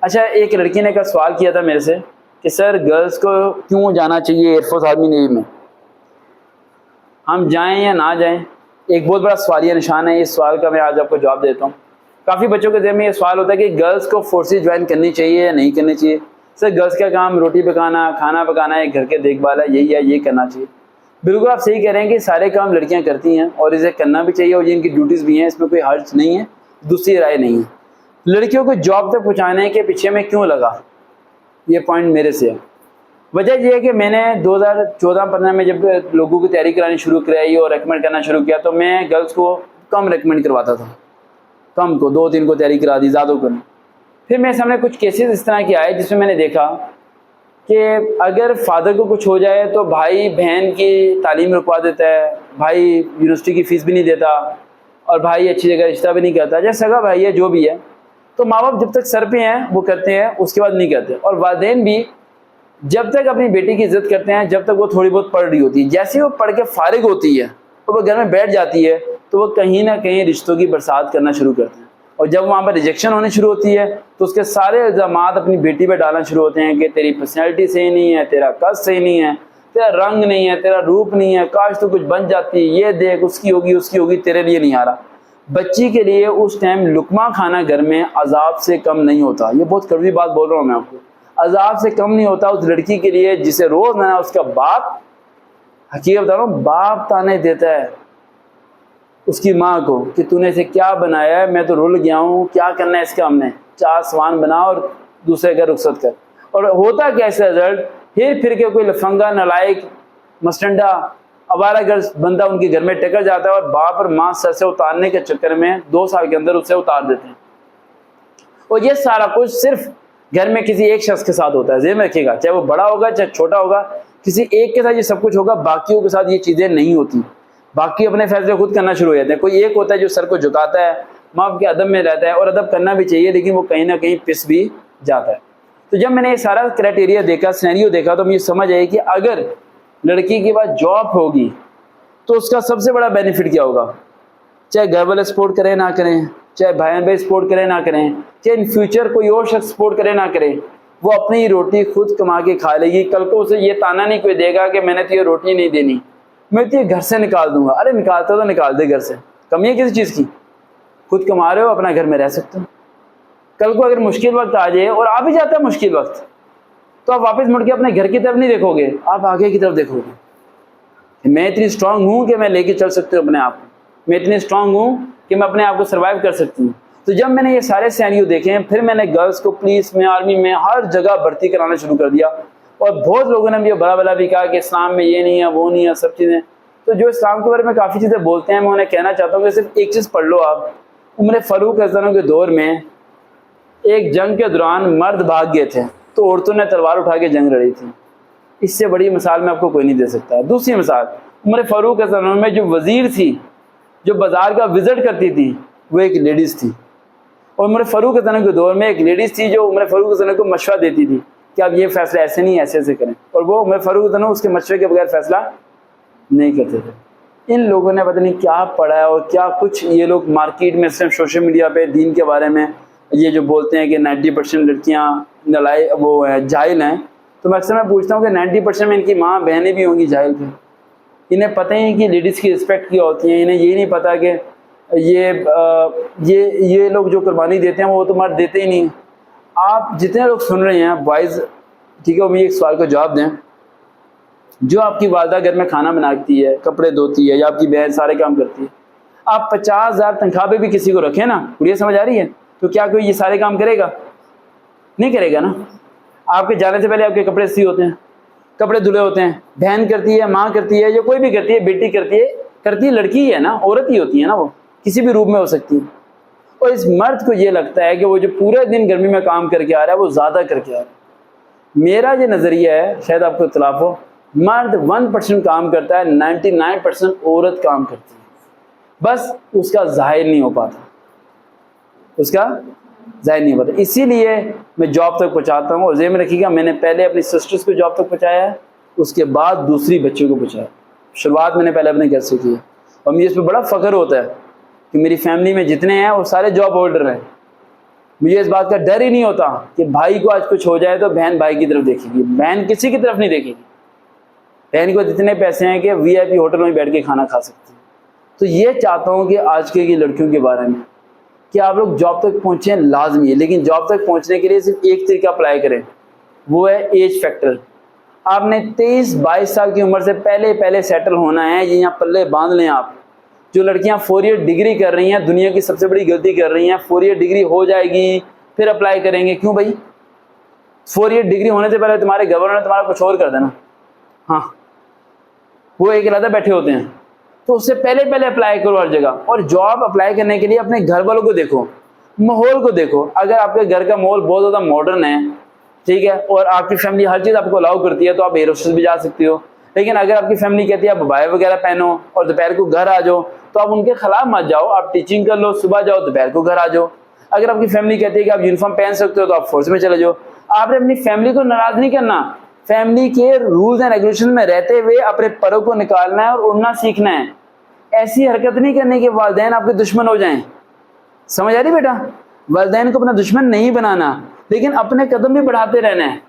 अच्छा, एक लड़की ने का सवाल किया था मेरे से कि सर गर्ल्स को क्यों जाना चाहिए एयरफोर्स आर्मी नेवी में, हम जाएं या ना जाएं? एक बहुत बड़ा सवालिया निशान है। इस सवाल का मैं आज आपको जवाब देता हूँ। काफ़ी बच्चों के ज़हन में ये सवाल होता है कि गर्ल्स को फोर्सेस ज्वाइन करनी चाहिए या नहीं करनी चाहिए। सर गर्ल्स का काम रोटी पकाना, खाना पकाना है, घर के देखभाल है, यही है, ये करना चाहिए। बिल्कुल आप सही कह रहे हैं कि सारे काम लड़कियां करती हैं और इसे करना भी चाहिए और ये इनकी ड्यूटीज़ भी हैं, इसमें कोई हर्ज नहीं है, दूसरी राय नहीं है। लड़कियों को जॉब तक पहुँचाने के पीछे में क्यों लगा, ये पॉइंट मेरे से है। वजह यह है कि मैंने 2014-15 में जब लोगों की तैयारी करानी शुरू कराई और रेकमेंड करना शुरू किया तो मैं गर्ल्स को कम रेकमेंड करवाता था, कम को 2-3 को तैयारी करा दी, ज़्यादा को नहीं। फिर मेरे सामने कुछ केसेस इस तरह के आए जिसमें मैंने देखा कि अगर फादर को कुछ हो जाए तो भाई बहन की तालीम रुकवा देता है, भाई यूनिवर्सिटी की फ़ीस भी नहीं देता और भाई अच्छी जगह रिश्ता भी नहीं करता, जैसे सगा भाई है जो भी है। तो माँ बाप जब तक सर पे हैं वो करते हैं, उसके बाद नहीं करते। और वालिदैन भी जब तक अपनी बेटी की इज्जत करते हैं जब तक वो थोड़ी बहुत पढ़ रही होती है। जैसे ही वो पढ़ के फारिग होती है तो वो घर में बैठ जाती है तो वो कहीं ना कहीं रिश्तों की बरसात करना शुरू करते हैं। और जब वहाँ पर रिजेक्शन होनी शुरू होती है तो उसके सारे इल्ज़ामात अपनी बेटी पे डालना शुरू होते हैं कि तेरी पर्सनैलिटी सही नहीं है, तेरा कद सही नहीं है, तेरा रंग नहीं है, तेरा रूप नहीं है, काश तो कुछ बन जाती, ये देख उसकी होगी, तेरे लिए नहीं आ रहा। बच्ची के लिए उस टाइम लुकमा खाना घर में अजाब से कम नहीं होता। ये बहुत कड़वी बात बोल रहा हूँ मैं आपको, अजाब से कम नहीं होता उस लड़की के लिए जिसे रोज ना उसका बाप, हकीकत बता रहा हूँ, बाप ताने देता है उसकी माँ को कि तूने इसे क्या बनाया है, मैं तो रुल गया हूँ, क्या करना है इसका, हमने 4 सामान बना और दूसरे का रुखसत कर। और होता कैसे रिजल्ट, फिर के कोई लफंगा, नालायक, मस्टंडा, आवारागर्द बंदा उनके घर में टकर जाता है और बाप और माँ सर से उतारने के चक्कर में 2 साल के अंदर उसे उतार देते हैं। और ये सारा कुछ सिर्फ घर में किसी एक शख्स के साथ होता है। ज़हन में रखिएगा, चाहे वो बड़ा होगा चाहे छोटा होगा, किसी एक के साथ ये सब कुछ होगा, बाकियों के साथ ये चीज़ें नहीं होती। बाकी अपने फैसले खुद करना शुरू हो जाते हैं। कोई एक होता है जो सर को झुकाता है, माँ बाप के अदब में रहता है और अदब करना भी चाहिए, लेकिन वो कहीं ना कहीं पिस भी जाता है। तो जब मैंने ये सारा क्राइटेरिया देखा, सिनेरियो देखा, तो मुझे समझ आई कि अगर लड़की के पास जॉब होगी तो उसका सबसे बड़ा बेनिफिट क्या होगा। चाहे घर वाले सपोर्ट करें ना करें, चाहे भाई भाई सपोर्ट करें ना करें, चाहे इन फ्यूचर कोई और शख्स सपोर्ट करे ना करे, वो अपनी रोटी खुद कमा के खा लेगी। कल को उसे ये ताना नहीं कोई देगा कि मैंने तो ये रोटी नहीं देनी, मैं तो ये घर से निकाल दूंगा। अरे निकालता तो निकाल दे घर से, कमी है किसी चीज़ की, खुद कमा रहे हो, अपना घर में रह सकते हो। कल को अगर मुश्किल वक्त आ जाए और आ भी जाता है मुश्किल वक्त, तो आप वापस मुड़ के अपने घर की तरफ नहीं देखोगे, आप आगे की तरफ देखोगे। मैं इतनी स्ट्रांग हूँ कि मैं लेके चल सकती हूँ अपने आप को, मैं इतनी स्ट्रांग हूँ कि मैं अपने आप को सर्वाइव कर सकती हूँ। तो जब मैंने ये सारे सिनेरियो देखे हैं, फिर मैंने गर्ल्स को पुलिस में, आर्मी में, हर जगह भर्ती कराना शुरू कर दिया। और बहुत लोगों ने मुझे बड़ा बड़ा भी कहा कि इस्लाम में ये नहीं है, वो नहीं है, सब चीज़ें। तो जो इस्लाम के बारे में काफ़ी चीज़ें बोलते हैं, मैं उन्हें कहना चाहता हूँ कि सिर्फ एक चीज़ पढ़ लो आप। उमर फ़ारूक रज़ियल्लाहु के दौर में एक जंग के दौरान मर्द भाग गए थे तो औरतों ने तलवार उठा के जंग लड़ी थी। इससे बड़ी मिसाल मैं आपको कोई नहीं दे सकता। दूसरी मिसाल, उमर फ़ारूक रज़ियल्लाहु में जो वज़ीर थी, जो बाज़ार का विज़िट करती थी, वो एक लेडीज़ थी। और उमर फ़ारूक रज़ियल्लाहु के दौर में एक लेडीज़ थी जो उमर फ़ारूक रज़ियल्लाहु को मशवरा देती थी कि आप ये फ़ैसला ऐसे नहीं, ऐसे ऐसे करें, और वो उमर फ़ारूक रज़ियल्लाहु उसके मशवरे के बगैर फ़ैसला नहीं करते थे। इन लोगों ने पता नहीं क्या पढ़ा है और क्या कुछ ये लोग मार्केट में, सिर्फ सोशल मीडिया पे दीन के बारे में ये जो बोलते हैं कि 90% लड़कियाँ नलाई वो है, जाहिल हैं। तो मैं अक्सर मैं पूछता हूँ कि 90% में इनकी माँ बहनें भी होंगी जाहिल फिर। इन्हें पता ही है कि लेडीज़ की रिस्पेक्ट क्या होती है, इन्हें ये नहीं पता कि ये लोग जो कुर्बानी देते हैं वो तो मर्द देते ही नहीं। आप जितने लोग सुन रहे हैं बॉयज़, ठीक है, वो मुझे एक सवाल का जवाब दें। जो आपकी वालदा घर में खाना बनाती है, कपड़े धोती है, या आपकी बहन सारे काम करती है, आप 50,000 तनख्वाह पे भी किसी को रखें ना, ये समझ आ रही है, तो क्या कोई ये सारे काम करेगा? नहीं करेगा ना। आपके जाने से पहले आपके कपड़े सी होते हैं, कपड़े धुले होते हैं, बहन करती है, माँ करती है, या कोई भी करती है, बेटी करती है, लड़की है ना, औरत ही होती है ना, वो किसी भी रूप में हो सकती है। और इस मर्द को ये लगता है कि वो जो पूरे दिन गर्मी में काम करके आ रहा है वो ज़्यादा करके आ रहा है। मेरा ये नज़रिया है, शायद आपको इख्तिलाफ हो, मर्द 1% काम करता है, 99% औरत काम करती है, बस उसका ज़ाहिर नहीं हो पाता, उसका ज़ाहिर नहीं होता। इसीलिए मैं जॉब तक पहुँचाता हूँ। और ज़हन में रखिएगा, मैंने पहले अपनी सिस्टर्स को जॉब तक पहुँचाया है, उसके बाद दूसरी बच्चों को पहुँचाया। शुरुआत मैंने पहले अपने घर से की है और मुझे इस पर बड़ा फ़ख्र होता है कि मेरी फैमिली में जितने हैं वो सारे जॉब होल्डर हैं। मुझे इस बात का डर ही नहीं होता कि भाई को आज कुछ हो जाए तो बहन भाई की तरफ देखेगी, बहन किसी की तरफ नहीं देखेगी। बहन को इतने पैसे हैं कि वीआईपी होटल में बैठ के खाना खा सकती है। तो ये चाहता हूँ कि आज के की लड़कियों के बारे में कि आप लोग जॉब तक पहुँचें लाजमी है, लेकिन जॉब तक पहुँचने के लिए सिर्फ एक तरीका अप्लाई करें, वो है एज फैक्टर। आपने 23-22 साल की उम्र से पहले सेटल होना है, ये यहाँ पल्ले बांध लें आप। जो लड़कियां 4 ईयर डिग्री कर रही हैं दुनिया की सबसे बड़ी गलती कर रही हैं। 4 ईयर डिग्री हो जाएगी फिर अप्लाई करेंगे, क्यों भाई? 4 ईयर डिग्री होने से पहले तुम्हारे गवर्नर ने तुम्हारा कुछ और कर देना, हाँ वो एक इरादा बैठे होते हैं। तो उससे पहले अप्लाई करो हर जगह। और जॉब अप्लाई करने के लिए अपने घर वालों को देखो, माहौल को देखो। अगर आपके घर का माहौल बहुत ज़्यादा मॉडर्न है, ठीक है, और आपकी फैमिली हर चीज़ आपको अलाउ करती है, तो आप एयर होस्टेस भी जा सकती हो। लेकिन अगर आपकी फैमिली कहती है आप बाय वगैरह पहनो और दोपहर को घर आ जाओ, तो आप उनके खिलाफ मत जाओ, आप टीचिंग कर लो, सुबह जाओ दोपहर को घर आ जाओ। अगर आपकी फैमिली कहती है कि आप यूनिफॉर्म पहन सकते हो, तो आप फोर्स में चले जाओ। आपने अपनी फैमिली को नाराज नहीं करना, फैमिली के रूल्स एंड रेगुलेशन में रहते हुए अपने परों को निकालना है और उड़ना सीखना है। ऐसी हरकत नहीं करने के वालिदैन आपके दुश्मन हो जाएं। समझ आ रही बेटा? वालिदैन को अपना दुश्मन नहीं बनाना, लेकिन अपने कदम भी बढ़ाते रहना है।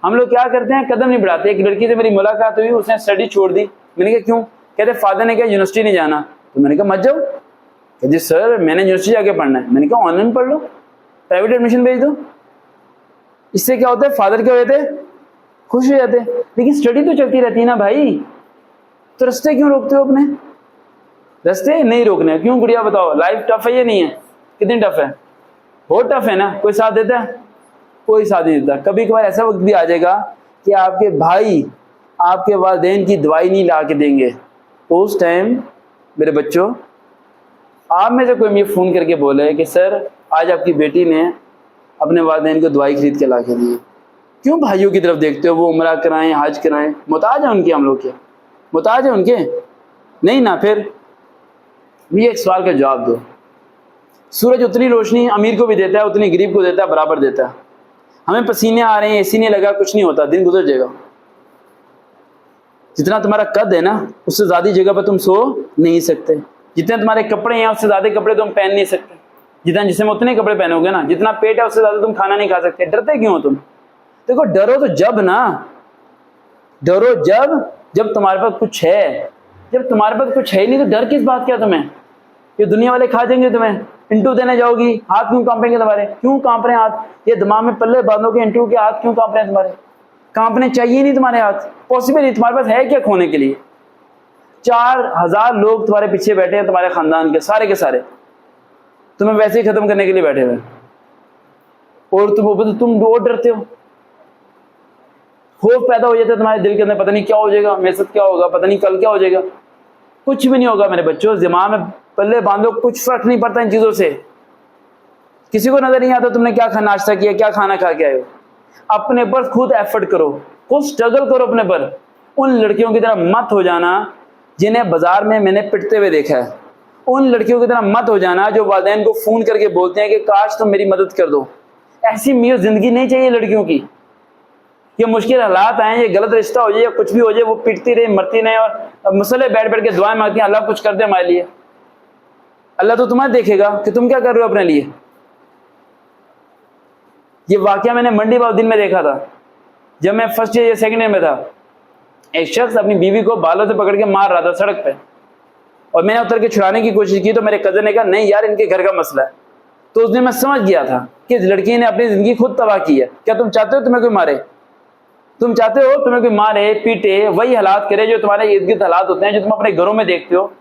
हम लोग क्या करते हैं, कदम नहीं बढ़ाते। एक लड़की से मेरी मुलाकात हुई, उसने स्टडी छोड़ दी। मैंने कहा क्यों? कहते फादर ने कहा यूनिवर्सिटी नहीं जाना। तो मैंने कहा मत जाओ। कहती सर मैंने यूनिवर्सिटी जाके पढ़ना है। मैंने कहा ऑनलाइन पढ़ लो, प्राइवेट एडमिशन भेज दो। इससे क्या होता है, फादर क्या हो जाते हैं, खुश हो जाते हैं। लेकिन स्टडी तो चलती रहती है ना भाई, तो रास्ते क्यों रोकते हो अपने? रास्ते नहीं रोकने। क्यों गुड़िया बताओ, लाइफ टफ है या नहीं है? कितनी टफ है? बहुत टफ है ना। कोई साथ देता है? कोई साथ नहीं देता। कभी कभार ऐसा वक्त भी आ जाएगा कि आपके भाई आपके वालिदैन की दवाई नहीं ला के देंगे। उस टाइम मेरे बच्चों, आप में से कोई मुझे फ़ोन करके बोले कि सर आज आपकी बेटी ने अपने वालिदैन को दवाई खरीद के ला के दी। क्यों भाइयों की तरफ देखते हो? वो उम्रा कराएं, हज कराएं, मुताज है उनके, हम लोग के मुताज है उनके नहीं ना। फिर मुझे एक सवाल का जवाब दो। सूरज उतनी रोशनी अमीर को भी देता है, उतनी गरीब को देता है, बराबर देता है। हमें पसीने आ रहे हैं, एसी नहीं लगा, कुछ नहीं होता, दिन गुजर जाएगा। जितना तुम्हारा कद है ना, उससे ज्यादा जगह पर तुम सो नहीं सकते। जितने तुम्हारे कपड़े हैं उससे ज्यादा कपड़े तुम पहन नहीं सकते। जितना जिसमें उतने कपड़े पहनोगे ना, जितना पेट है उससे ज्यादा तुम खाना नहीं खा सकते। डरते क्यों हो तुम? देखो डरो तो जब ना, डरो जब तुम्हारे पास कुछ है। जब तुम्हारे पास कुछ है ही नहीं तो डर किस बात का तुम्हें? ये दुनिया वाले खा जाएंगे तुम्हें, इंटरव्यू देने जाओगी, हाथ क्यों कांपेंगे तुम्हारे? क्यों कांप रहे हैं हाथ? ये दिमाग में पल्ले बांधो के इंटरव्यू के हाथ क्यों कांप रहे हैं तुम्हारे? कांपने चाहिए नहीं तुम्हारे हाथ, पॉसिबल नहीं। तुम्हारे पास है क्या खोने के लिए? 4000 लोग तुम्हारे पीछे बैठे हैं, तुम्हारे खानदान के सारे तुम्हें वैसे ही खत्म करने के लिए बैठे हुए, और तुम और डरते हो। खौफ पैदा हो जाता है तुम्हारे दिल के अंदर, पता नहीं क्या हो जाएगा, मेरे साथ क्या होगा, पता नहीं कल क्या हो जाएगा। कुछ भी नहीं होगा मेरे बच्चों, दिमाग में पल्ले बांधो, कुछ फर्क नहीं पड़ता इन चीजों से। किसी को नजर नहीं आता तुमने क्या खाना नाश्ता किया, क्या खाना खा के आए हो। अपने पर खुद एफर्ट करो, खुद स्ट्रगल करो अपने पर। उन लड़कियों की तरह मत हो जाना जिन्हें बाजार में मैंने पिटते हुए देखा है। उन लड़कियों की तरह मत हो जाना जो वालिदैन को फोन करके बोलते हैं कि काश तुम मेरी मदद कर दो। ऐसी मेरी जिंदगी नहीं चाहिए लड़कियों की। ये मुश्किल हालात आए, ये गलत रिश्ता हो जाए या कुछ भी हो जाए, वो पिटती रहे, मरती नहीं, और मसले बैठ के दुआएं मांगती हैं, अल्लाह कुछ कर दे हमारे लिए। अल्लाह तो तुम्हें देखेगा कि तुम क्या कर रहे हो अपने लिए। ये वाकया मैंने मंडी बाउद्दीन में देखा था, जब मैं फर्स्ट ईयर या सेकंड ईयर में था। एक शख्स अपनी बीवी को बालों से पकड़ के मार रहा था सड़क पे, और मैंने उतर के छुड़ाने की कोशिश की, तो मेरे कजन ने कहा नहीं यार इनके घर का मसला है। तो उस दिन मैं समझ गया था कि इस लड़की ने अपनी जिंदगी खुद तबाह की है। क्या तुम चाहते हो तुम्हें कोई मारे? तुम चाहते हो तुम्हें कोई मारे, पीटे, वही हालात करे जो तुम्हारे इर्द गिर्द हालात होते हैं, जो तुम अपने घरों में देखते हो।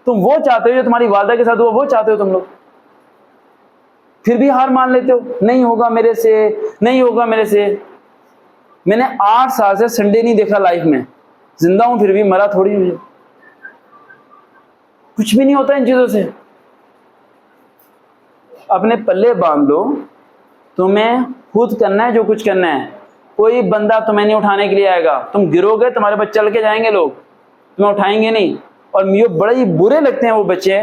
तुम वो चाहते हो जो तुम्हारी वालदा के साथ हुआ, वो चाहते हो तुम लोग। फिर भी हार मान लेते हो, नहीं होगा मेरे से, नहीं होगा मेरे से। मैंने 8 साल से संडे नहीं देखा लाइफ में, जिंदा हूं फिर भी, मरा थोड़ी मुझे। कुछ भी नहीं होता इन चीजों से। अपने पल्ले बांध लो, तुम्हें खुद करना है जो कुछ करना है। कोई बंदा तुम्हें नहीं उठाने के लिए आएगा। तुम गिरोगे तुम्हारे बच्चे चल के जाएंगे, लोग तुम्हें उठाएंगे नहीं। और मुझे बड़े ही बुरे लगते हैं वो बच्चे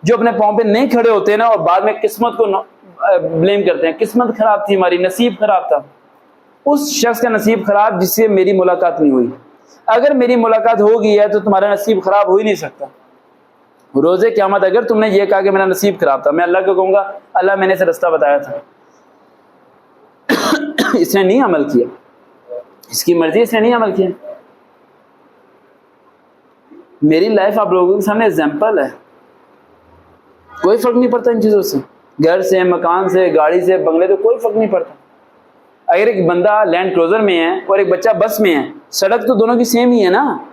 जो अपने पाँव पे नहीं खड़े होते ना, और बाद में किस्मत को ब्लेम करते हैं। किस्मत खराब थी हमारी, नसीब खराब था। उस शख्स का नसीब खराब जिससे मेरी मुलाकात नहीं हुई। अगर मेरी मुलाकात हो गई है तो तुम्हारा नसीब खराब हो ही नहीं सकता। रोजे क़यामत अगर तुमने ये कहा कि मेरा नसीब खराब था, मैं अल्लाह को कहूँगा अल्लाह मैंने से रास्ता बताया था। इसने नहीं अमल किया, इसकी मर्जी, इसने नहीं अमल किया। मेरी लाइफ आप लोगों के सामने एग्जाम्पल है, कोई फर्क नहीं पड़ता इन चीज़ों से, घर से, मकान से, गाड़ी से, बंगले से, कोई फर्क नहीं पड़ता। अगर एक बंदा लैंड क्रूजर में है और एक बच्चा बस में है, सड़क तो दोनों की सेम ही है ना,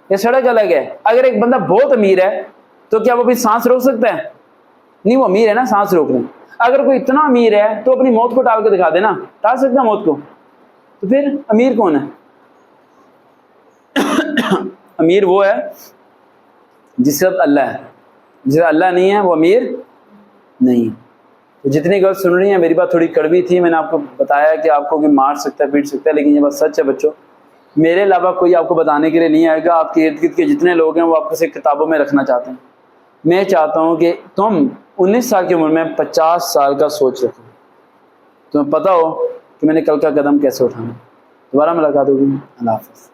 ये सड़क अलग है। अगर एक बंदा बहुत अमीर है तो क्या वो अपनी सांस रोक सकता है? नहीं, वो अमीर है ना, सांस रोक रहे। अगर कोई इतना अमीर है तो अपनी मौत को टाल के दिखा देना, टाल सकता है मौत को, तो फिर अमीर कौन है? अमीर वो है जिसके साथ अल्लाह है, जिसका अल्लाह नहीं है वो अमीर नहीं। तो जितनी गलत सुन रही है, मेरी बात थोड़ी कड़वी थी, मैंने आपको बताया कि आपको भी मार सकता है, पीट सकता है, लेकिन ये बात सच है बच्चों। मेरे अलावा कोई आपको बताने के लिए नहीं आएगा। आपके इर्द गिर्द के जितने लोग हैं वो आपको सिर्फ किताबों में रखना चाहते हैं। मैं चाहता हूँ कि तुम 19 साल की उम्र में 50 साल का सोच रखो, तुम्हें पता हो कि मैंने कल का कदम कैसे उठाना। दोबारा मुलाकात होगी। अल्लाह हाफ़िज़।